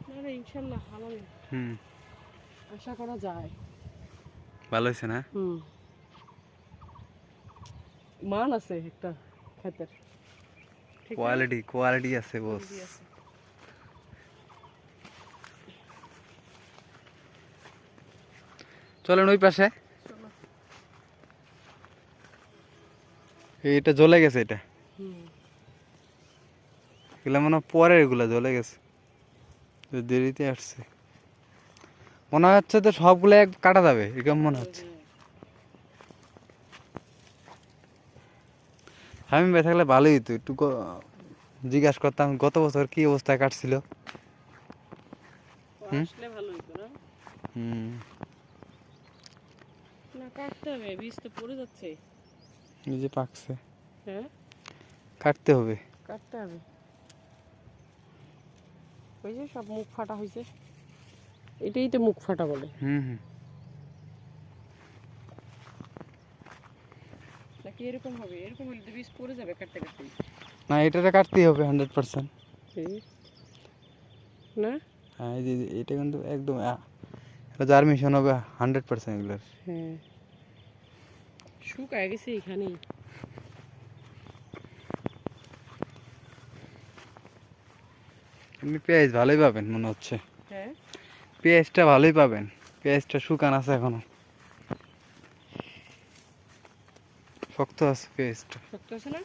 না ইনশাআল্লাহ হালাল। আশা করা যায়। ভালো হয়েছে না? মান আছে একটা ক্ষেতের। কোয়ালিটি আছে বস। চলেন ওই পাশে। এটা জ্বলে গেছে, এটা এগুলা মনে হয় পরে এগুলা জ্বলে গেছে, দেরিতে আসছে মনে হচ্ছে। তো সবগুলো কাটা যাবে এরকম মনে হচ্ছে। আমি ভাই থাকলে ভালোই হতো, একটু জিজ্ঞাসা করতাম গত বছর কি অবস্থায় কাটছিল। আসলে ভালো হতো না? না কাটতে হবে, বীজ তো পড়ে যাচ্ছে। নিজে পাকছে। হ্যাঁ কাটতে হবে। কাটতে হবে। ওই যে সব মুখ ফাটা হয়েছে, এটাই তো মুখ ফাটা বলে। নাকি এরকম হবে? এরকম হলে তো বীজ পড়ে যাবে কাটতে কাটতে। না, এটাতে কাটতেই হবে 100%। না হ্যাঁ, এই যে এটা কিন্তু একদম জার্মিশন হবে 100% এগুলোর। হ্যাঁ শুকায় গেছে এখানেই। এমনি পেঁয়াজ ভালোই পাবেন মনে হচ্ছে। হ্যাঁ পেঁয়াজটা ভালোই পাবেন, পেঁয়াজটা শুকান আছে এখনো, শক্ত আছে পেঁয়াজটা। শক্ত আছে না?